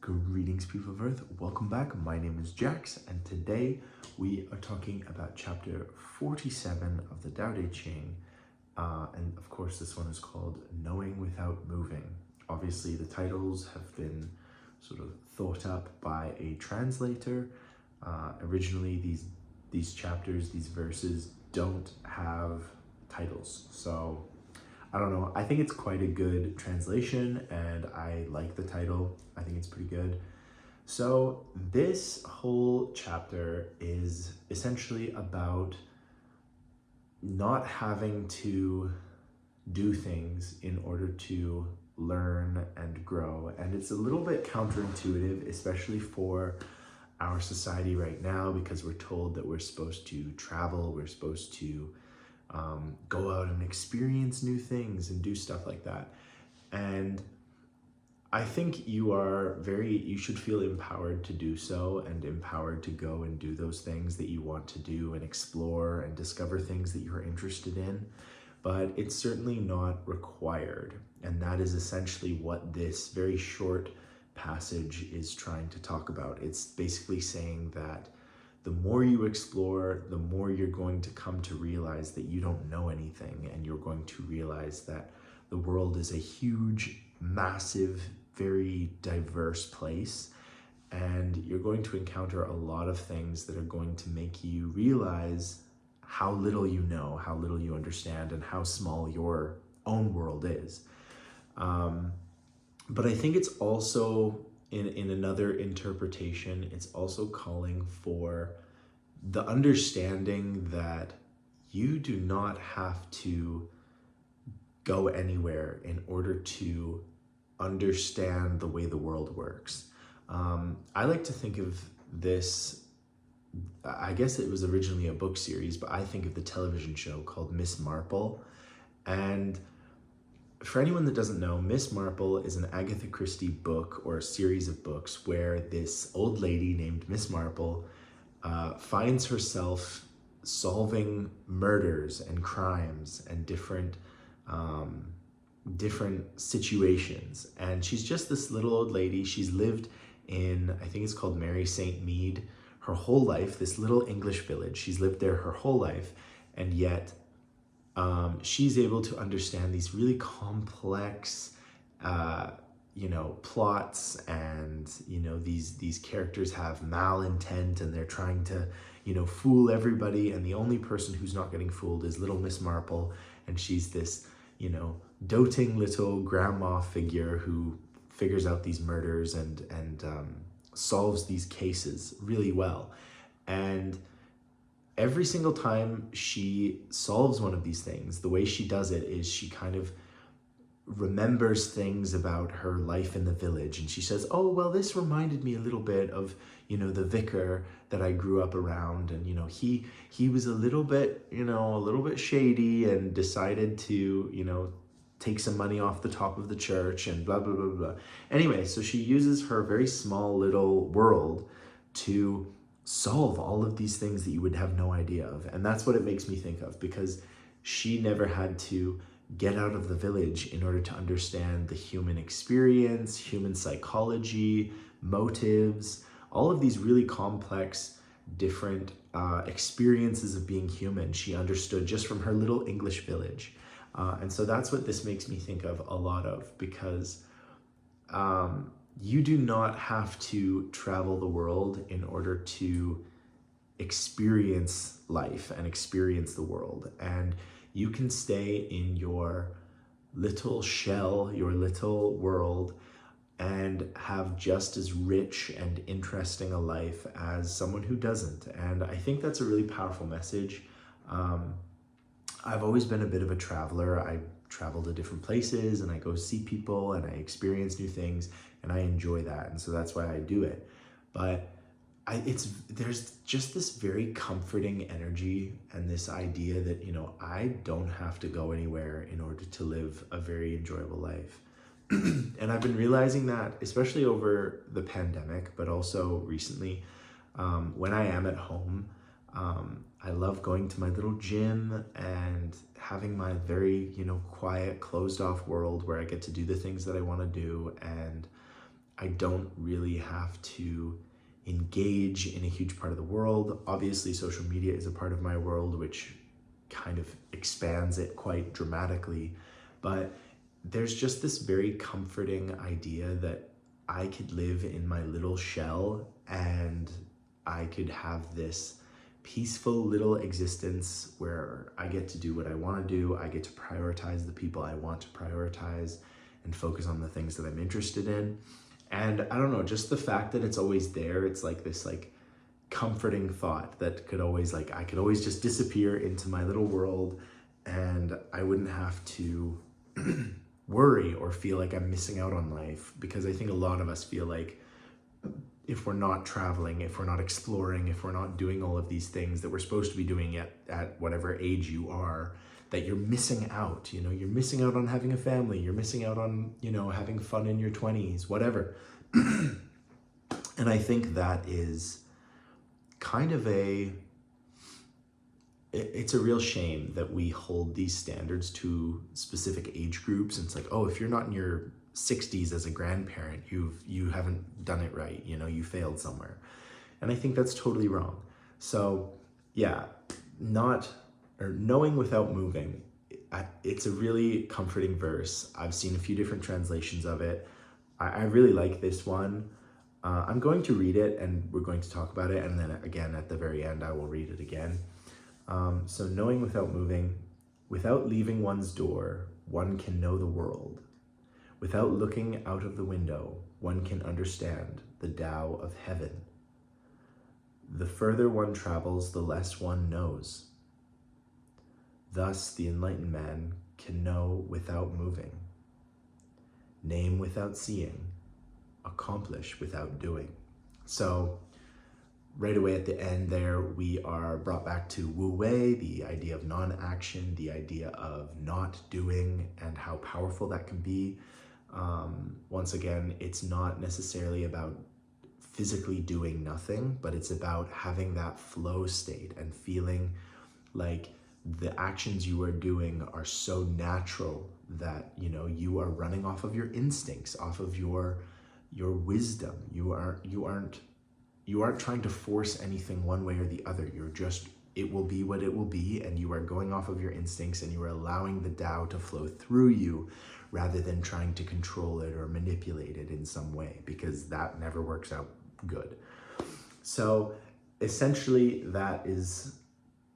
Greetings, people of Earth. Welcome back. My name is Jax, and today we are talking about chapter 47 of the Tao Te Ching. And of course, this one is called Knowing Without Moving. Obviously, the titles have been sort of thought up by a translator. Originally, these chapters, these verses don't have titles. So I don't know. I think it's quite a good translation and I like the title. I think it's pretty good. So this whole chapter is essentially about not having to do things in order to learn and grow. And it's a little bit counterintuitive, especially for our society right now, because we're told that we're supposed to travel, we're supposed to go out and experience new things and do stuff like that. And I think you should feel empowered to do so and empowered to go and do those things that you want to do and explore and discover things that you're interested in. But it's certainly not required. And that is essentially what this very short passage is trying to talk about. It's basically saying that the more you explore, the more you're going to come to realize that you don't know anything, and you're going to realize that the world is a huge, massive, very diverse place, and you're going to encounter a lot of things that are going to make you realize how little you know, how little you understand, and how small your own world is. But I think it's also, in another interpretation, it's also calling for the understanding that you do not have to go anywhere in order to understand the way the world works. I like to think of this, I guess it was originally a book series, but I think of the television show called Miss Marple. And for anyone that doesn't know, Miss Marple is an Agatha Christie book, or a series of books, where this old lady named Miss Marple finds herself solving murders and crimes and different situations. And she's just this little old lady. She's lived in, I think it's called Mary St. Mead, her whole life, this little English village. She's lived there her whole life, and yet she's able to understand these really complex, plots, and, these characters have malintent, and they're trying to, fool everybody. And the only person who's not getting fooled is little Miss Marple. And she's this, doting little grandma figure who figures out these murders and solves these cases really well. And every single time she solves one of these things, the way she does it is she kind of remembers things about her life in the village. And she says, oh, well, this reminded me a little bit of, the vicar that I grew up around. And, he was a little bit shady and decided to, take some money off the top of the church and blah, blah, blah, blah. Anyway, so she uses her very small little world to solve all of these things that you would have no idea of. And that's what it makes me think of, because she never had to get out of the village in order to understand the human experience, human psychology, motives, all of these really complex, different experiences of being human. She understood just from her little English village. And so that's what this makes me think of a lot of, because you do not have to travel the world in order to experience life and experience the world. And you can stay in your little shell, your little world, and have just as rich and interesting a life as someone who doesn't. And I think that's a really powerful message. I've always been a bit of a traveler. I travel to different places and I go see people and I experience new things, and I enjoy that. And so that's why I do it. But there's just this very comforting energy and this idea that, I don't have to go anywhere in order to live a very enjoyable life. And I've been realizing that, especially over the pandemic, but also recently, when I am at home, I love going to my little gym and having my very, quiet, closed off world where I get to do the things that I want to do. And I don't really have to engage in a huge part of the world. Obviously, social media is a part of my world, which kind of expands it quite dramatically. But there's just this very comforting idea that I could live in my little shell and I could have this peaceful little existence where I get to do what I want to do. I get to prioritize the people I want to prioritize and focus on the things that I'm interested in. And I don't know, just the fact that it's always there, it's like this like comforting thought that could always like, I could always just disappear into my little world and I wouldn't have to worry or feel like I'm missing out on life. Because I think a lot of us feel like if we're not traveling, if we're not exploring, if we're not doing all of these things that we're supposed to be doing at whatever age you are, that you're missing out. You know, you're missing out on having a family, you're missing out on, you know, having fun in your 20s, whatever. And I think that is kind of it's a real shame that we hold these standards to specific age groups. And it's like, oh, if you're not in your 60s as a grandparent, you haven't done it right, you know, you failed somewhere. And I think that's totally wrong. So yeah, knowing without moving, it's a really comforting verse. I've seen a few different translations of it. I really like this one. I'm going to read it and we're going to talk about it, and then again at the very end I will read it again. So knowing without moving, without leaving one's door, one can know the world. Without looking out of the window, one can understand the Tao of heaven. The further one travels, the less one knows. Thus, the enlightened man can know without moving, name without seeing, accomplish without doing. So, right away at the end there, we are brought back to Wu Wei, the idea of non-action, the idea of not doing, and how powerful that can be. Once again, it's not necessarily about physically doing nothing, but it's about having that flow state and feeling like the actions you are doing are so natural that, you know, you are running off of your instincts, off of your wisdom. You aren't trying to force anything one way or the other. It will be what it will be, and you are going off of your instincts and you are allowing the Tao to flow through you rather than trying to control it or manipulate it in some way, because that never works out good. So essentially that is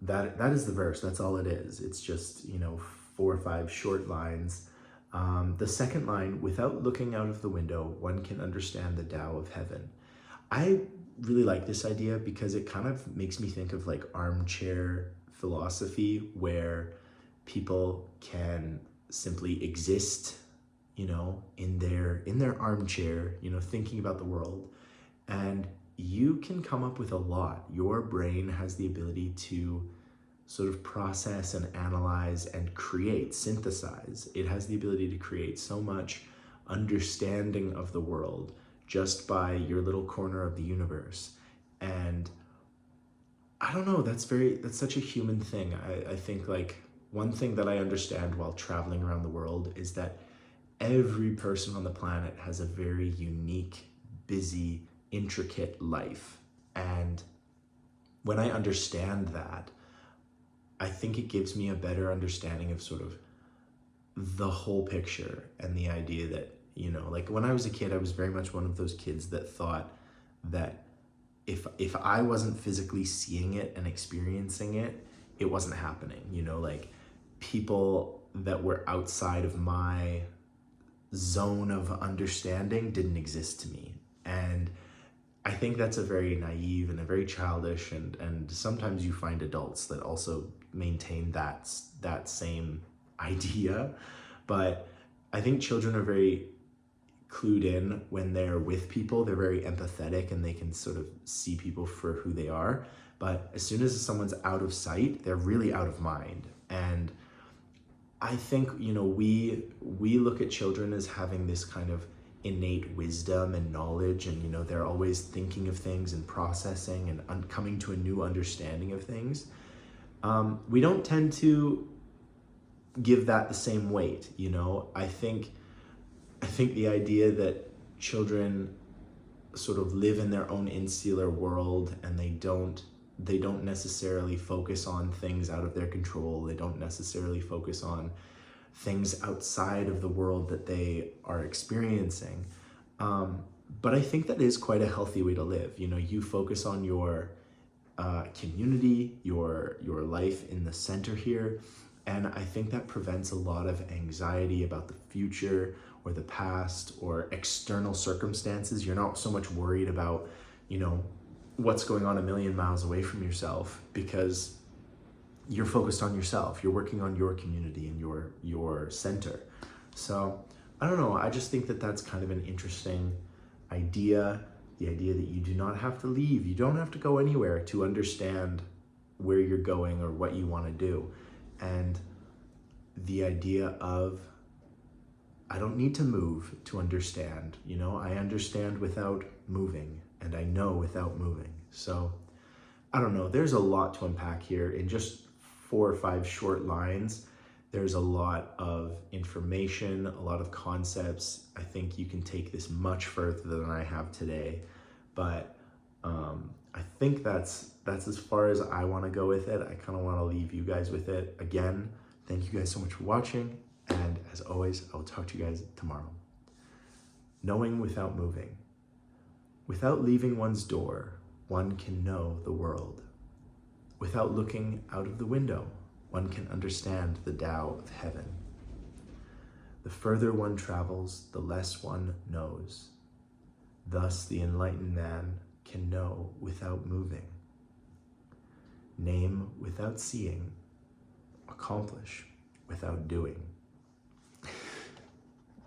the verse. That's all it is. It's just, you know, 4 or 5 short lines. The second line, without looking out of the window, one can understand the Tao of heaven. I really like this idea because it kind of makes me think of like armchair philosophy, where people can simply exist, you know, in their armchair, you know, thinking about the world, and you can come up with a lot. Your brain has the ability to sort of process and analyze and create, synthesize. It has the ability to create so much understanding of the world just by your little corner of the universe. And I don't know, that's such a human thing. I think like one thing that I understand while traveling around the world is that every person on the planet has a very unique, busy, intricate life. And when I understand that, I think it gives me a better understanding of sort of the whole picture, and the idea that, you know, like when I was a kid, I was very much one of those kids that thought that if I wasn't physically seeing it and experiencing it, it wasn't happening. You know, like people that were outside of my zone of understanding didn't exist to me. And I think that's a very naive and a very childish, and sometimes you find adults that also maintain that same idea. But I think children are very clued in when they're with people. They're very empathetic and they can sort of see people for who they are. But as soon as someone's out of sight, they're really out of mind. And I think, you know, we look at children as having this kind of innate wisdom and knowledge, and, you know, they're always thinking of things and processing and coming to a new understanding of things. We don't tend to give that the same weight, you know. I think the idea that children sort of live in their own insular world, and they don't necessarily focus on things out of their control. They don't necessarily focus on things outside of the world that they are experiencing. But I think that is quite a healthy way to live. You know, you focus on your community, your life in the center here, and I think that prevents a lot of anxiety about the future or the past or external circumstances. You're not so much worried about, you know, what's going on a million miles away from yourself, because you're focused on yourself. You're working on your community and your center. So I don't know, I just think that that's kind of an interesting idea, the idea that you do not have to leave. You don't have to go anywhere to understand where you're going or what you want to do. And the idea of, I don't need to move to understand. You know, I understand without moving, and I know without moving. So I don't know, there's a lot to unpack here in just 4 or 5 short lines. There's a lot of information, a lot of concepts. I think you can take this much further than I have today, but I think that's as far as I want to go with it. I kind of want to leave you guys with it. Again, thank you guys so much for watching, and as always, I will talk to you guys tomorrow. Knowing without moving. Without leaving one's door, one can know the world. Without looking out of the window, one can understand the Tao of heaven. The further one travels, the less one knows. Thus, the enlightened man can know without moving, name without seeing, accomplish without doing.